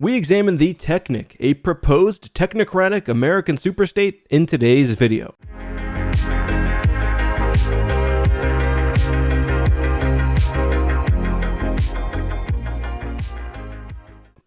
we examine the Technic, a proposed technocratic American superstate, in today's video.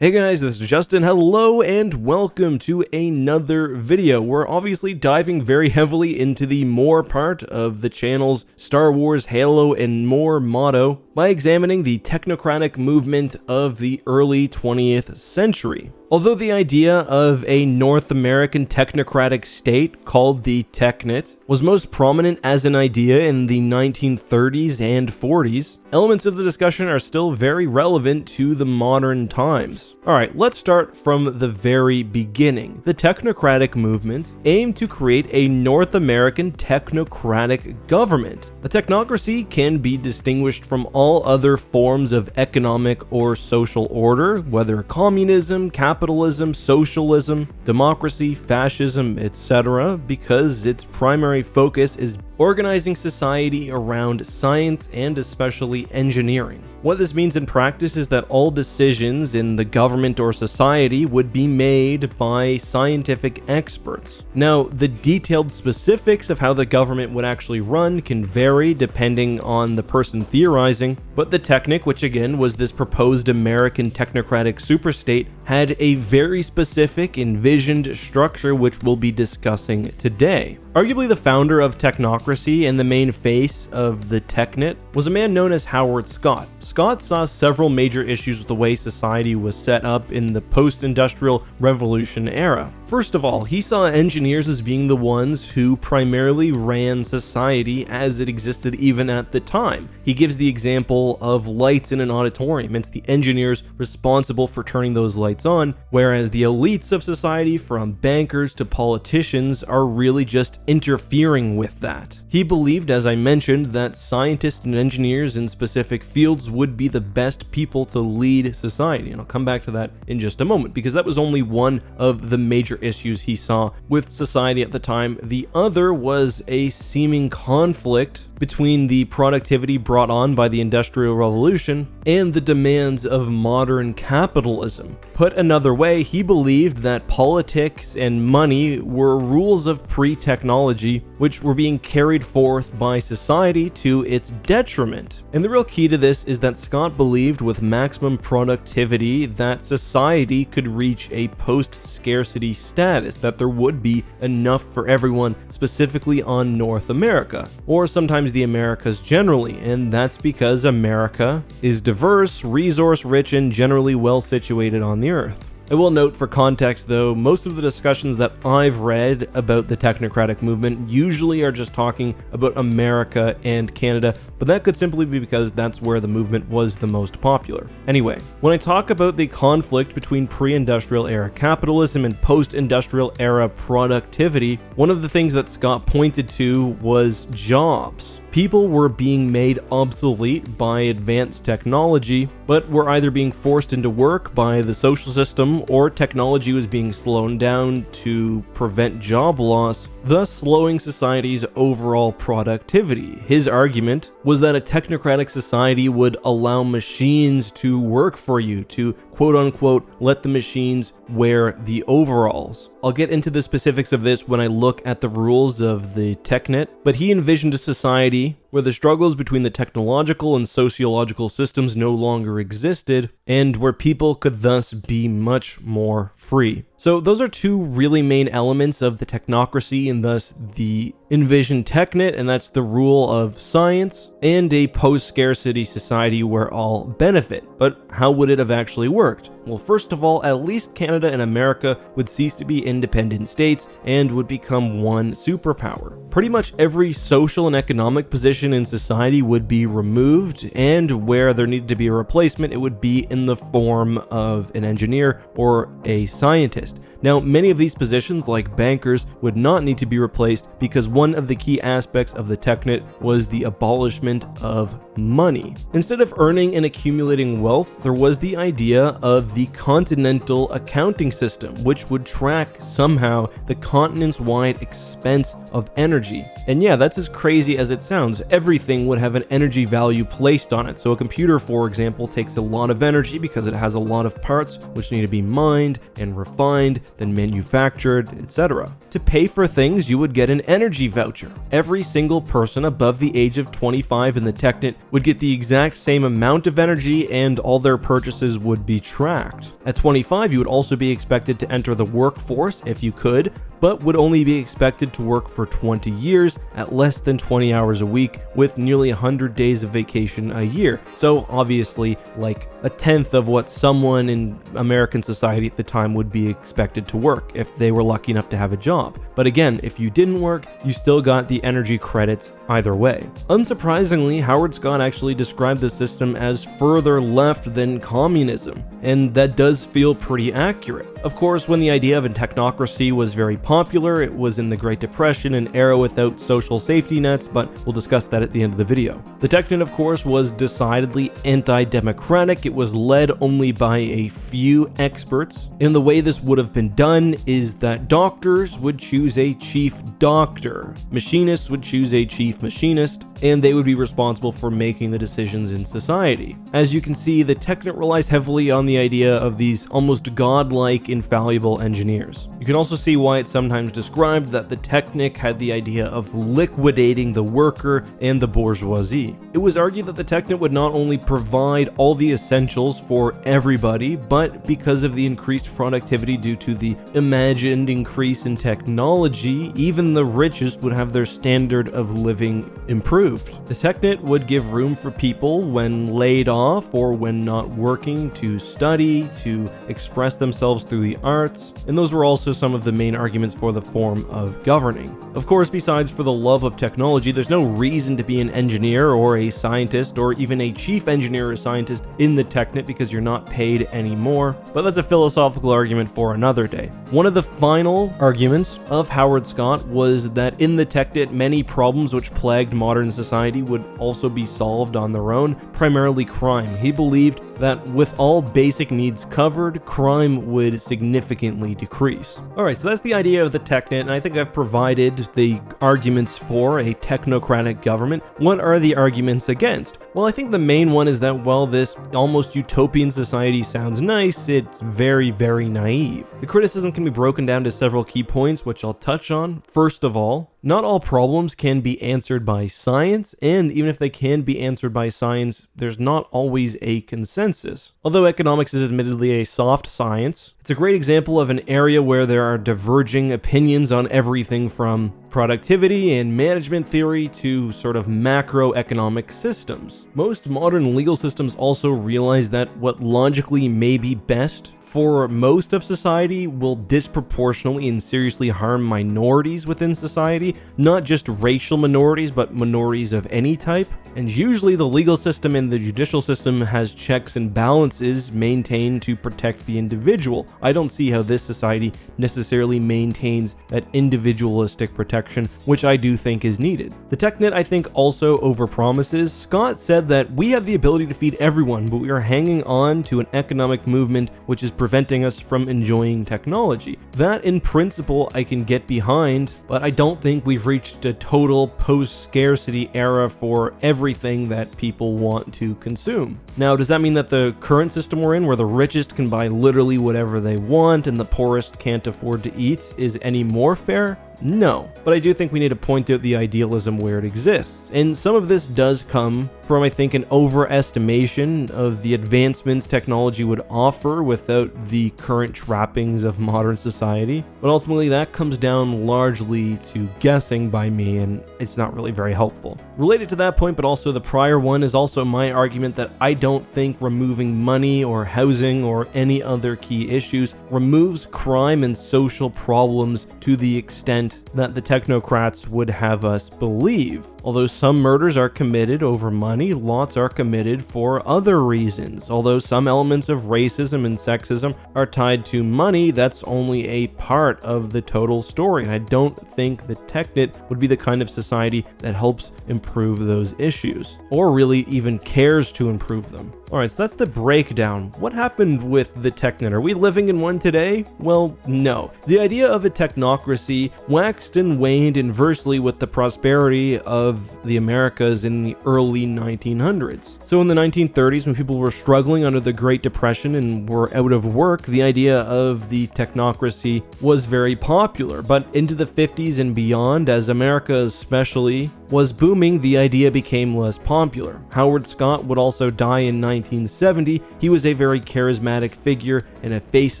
Hey guys, this is Justin. Hello and welcome to another video. We're obviously diving very heavily into the more part of the channel's Star Wars, Halo, and more motto by examining the technocratic movement of the early 20th century. Although the idea of a North American technocratic state called the Technate was most prominent as an idea in the 1930s and 40s, elements of the discussion are still very relevant to the modern times. Alright, let's start from the very beginning. The technocratic movement aimed to create a North American technocratic government. A technocracy can be distinguished from all other forms of economic or social order, whether communism, capitalism, socialism, democracy, fascism, etc., because its primary focus is organizing society around science and especially engineering. What this means in practice is that all decisions in the government or society would be made by scientific experts. Now, the detailed specifics of how the government would actually run can vary depending on the person theorizing, but the Technic, which again was this proposed American technocratic superstate, had a very specific envisioned structure which we'll be discussing today. Arguably the founder of Technocracy and the main face of the Technate was a man known as Howard Scott. Scott saw several major issues with the way society was set up in the post-industrial revolution era. First of all, he saw engineers as being the ones who primarily ran society as it existed even at the time. He gives the example of lights in an auditorium. It's the engineers responsible for turning those lights on, whereas the elites of society, from bankers to politicians, are really just interfering with that. He believed, as I mentioned, that scientists and engineers in specific fields would be the best people to lead society, and I'll come back to that in just a moment, because that was only one of the major issues he saw with society at the time. The other was a seeming conflict between the productivity brought on by the Industrial Revolution and the demands of modern capitalism. Put another way, he believed that politics and money were rules of pre-technology which were being carried forth by society to its detriment. And the real key to this is that Scott believed with maximum productivity that society could reach a post-scarcity status, that there would be enough for everyone, specifically on North America, or sometimes the Americas generally, and that's because America is diverse, resource-rich, and generally well-situated on the earth. I will note for context though, most of the discussions that I've read about the technocratic movement usually are just talking about America and Canada, but that could simply be because that's where the movement was the most popular. Anyway, when I talk about the conflict between pre-industrial era capitalism and post-industrial era productivity, one of the things that Scott pointed to was jobs. People were being made obsolete by advanced technology, but were either being forced into work by the social system or technology was being slowed down to prevent job loss, thus slowing society's overall productivity. His argument was that a technocratic society would allow machines to work for you, to quote-unquote let the machines wear the overalls. I'll get into the specifics of this when I look at the rules of the Technate, but he envisioned a society where the struggles between the technological and sociological systems no longer existed, and where people could thus be much more free. So those are two really main elements of the technocracy and thus the envisioned Technate, and that's the rule of science and a post-scarcity society where all benefit. But how would it have actually worked? Well, first of all, at least Canada and America would cease to be independent states and would become one superpower. Pretty much every social and economic position in society would be removed, and where there needed to be a replacement, it would be in the form of an engineer or a scientist. Now, many of these positions, like bankers, would not need to be replaced because one of the key aspects of the Technate was the abolishment of money. Instead of earning and accumulating wealth, there was the idea of the continental accounting system, which would track somehow the continent's-wide expense of energy. And yeah, that's as crazy as it sounds. Everything would have an energy value placed on it. So a computer, for example, takes a lot of energy because it has a lot of parts which need to be mined and refined, then manufactured, etc. To pay for things, you would get an energy voucher. Every single person above the age of 25 in the Technate would get the exact same amount of energy, and all their purchases would be tracked. At 25, you would also be expected to enter the workforce if you could, but would only be expected to work for 20 years at less than 20 hours a week with nearly 100 days of vacation a year. So obviously like a tenth of what someone in American society at the time would be expected to work if they were lucky enough to have a job. But again, if you didn't work, you still got the energy credits either way. Unsurprisingly, Howard Scott actually described the system as further left than communism, and that does feel pretty accurate. Of course, when the idea of a technocracy was very popular, it was in the Great Depression, an era without social safety nets, but we'll discuss that at the end of the video. The Technate, of course, was decidedly anti-democratic. It was led only by a few experts, and the way this would have been done is that doctors would choose a chief doctor, machinists would choose a chief machinist, and they would be responsible for making the decisions in society. As you can see, the Technate relies heavily on the idea of these almost godlike, infallible engineers. You can also see why it's sometimes described that the Technic had the idea of liquidating the worker and the bourgeoisie. It was argued that the Technate would not only provide all the essentials for everybody, but because of the increased productivity due to the imagined increase in technology, even the richest would have their standard of living improved. The Technate would give room for people when laid off or when not working to study, to express themselves through the arts, and those were also some of the main arguments for the form of governing. Of course, besides for the love of technology, there's no reason to be an engineer or a scientist or even a chief engineer or scientist in the Technate because you're not paid anymore, but that's a philosophical argument for another day. One of the final arguments of Howard Scott was that in the Technate, many problems which plagued modern society would also be solved on their own, primarily crime. He believed that with all basic needs covered, crime would significantly decrease. Alright, so that's the idea of the Technate, and I think I've provided the arguments for a technocratic government. What are the arguments against? Well, I think the main one is that while this almost utopian society sounds nice, it's very, very naive. The criticism can be broken down to several key points, which I'll touch on. First of all, not all problems can be answered by science, and even if they can be answered by science, there's not always a consensus. Although economics is admittedly a soft science, it's a great example of an area where there are diverging opinions on everything from productivity and management theory to sort of macroeconomic systems. Most modern legal systems also realize that what logically may be best for most of society will disproportionately and seriously harm minorities within society, not just racial minorities, but minorities of any type. And usually the legal system and the judicial system has checks and balances maintained to protect the individual. I don't see how this society necessarily maintains that individualistic protection, which I do think is needed. The Technate, I think, also overpromises. Scott said that we have the ability to feed everyone, but we are hanging on to an economic movement which is preventing us from enjoying technology. That, in principle, I can get behind, but I don't think we've reached a total post-scarcity era for everything that people want to consume. Now, does that mean that the current system we're in, where the richest can buy literally whatever they want and the poorest can't afford to eat, is any more fair? No, but I do think we need to point out the idealism where it exists, and some of this does come from, I think, an overestimation of the advancements technology would offer without the current trappings of modern society, but ultimately that comes down largely to guessing by me, and it's not really very helpful. Related to that point, but also the prior one, is also my argument that I don't think removing money or housing or any other key issues removes crime and social problems to the extent that the technocrats would have us believe. Although some murders are committed over money, lots are committed for other reasons. Although some elements of racism and sexism are tied to money, that's only a part of the total story, and I don't think that Technate would be the kind of society that helps improve those issues, or really even cares to improve them. Alright, so that's the breakdown. What happened with the Technate? Are we living in one today? Well, no. The idea of a technocracy waxed and waned inversely with the prosperity of the Americas in the early 1900s. So in the 1930s, when people were struggling under the Great Depression and were out of work, the idea of the technocracy was very popular. But into the 50s and beyond, as America especially was booming, the idea became less popular. Howard Scott would also die in 1970. He was a very charismatic figure and a face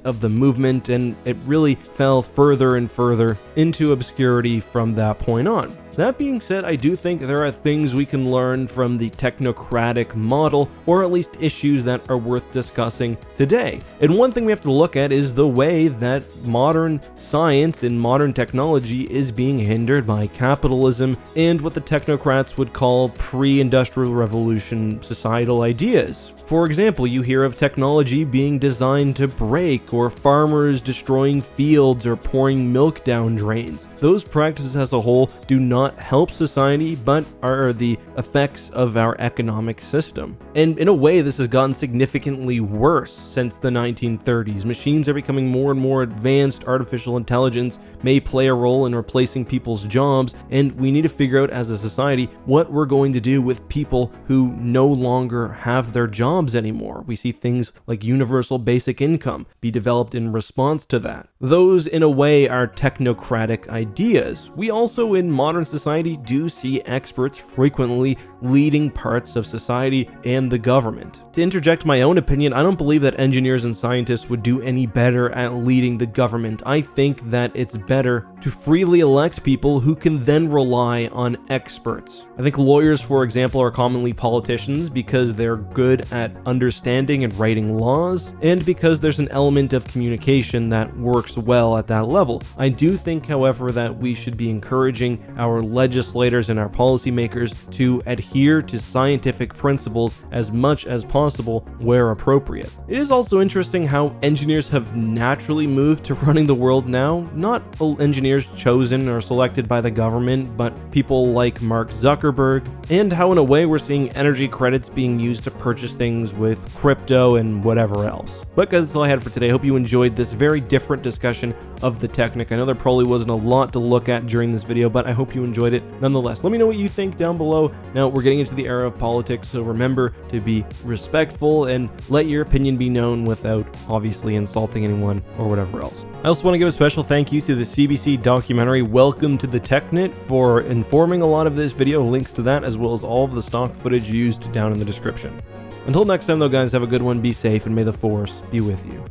of the movement, and it really fell further and further into obscurity from that point on. That being said, I do think there are things we can learn from the technocratic model, or at least issues that are worth discussing today. And one thing we have to look at is the way that modern science and modern technology is being hindered by capitalism and what the technocrats would call pre-industrial revolution societal ideas. For example, you hear of technology being designed to break, or farmers destroying fields or pouring milk down drains. Those practices as a whole do not help society, but are the effects of our economic system. And in a way, this has gotten significantly worse since the 1930s. Machines are becoming more and more advanced. Artificial intelligence may play a role in replacing people's jobs, and we need to figure out as a society what we're going to do with people who no longer have their jobs anymore. We see things like universal basic income be developed in response to that. Those, in a way, are technocratic ideas. We also, in modern society, do see experts frequently leading parts of society and the government. To interject my own opinion, I don't believe that engineers and scientists would do any better at leading the government. I think that it's better to freely elect people who can then rely on experts. I think lawyers, for example, are commonly politicians because they're good at understanding and writing laws, and because there's an element of communication that works well at that level. I do think, however, that we should be encouraging our legislators and our policymakers to adhere to scientific principles as much as possible where appropriate. It is also interesting how engineers have naturally moved to running the world now. Not engineers chosen or selected by the government, but people like Mark Zuckerberg, and how in a way we're seeing energy credits being used to purchase things with crypto and whatever else. But guys, that's all I had for today. I hope you enjoyed this very different discussion of the Technic. I know there probably wasn't a lot to look at during this video, but I hope you enjoyed it nonetheless. Let me know what you think down below. Now, we're getting into the era of politics, so remember to be respectful and let your opinion be known without obviously insulting anyone or whatever else. I also want to give a special thank you to the CBC documentary Welcome to the Technate for informing a lot of this video. Links to that as well as all of the stock footage used down in the description. Until next time though guys, have a good one, be safe, and may the Force be with you.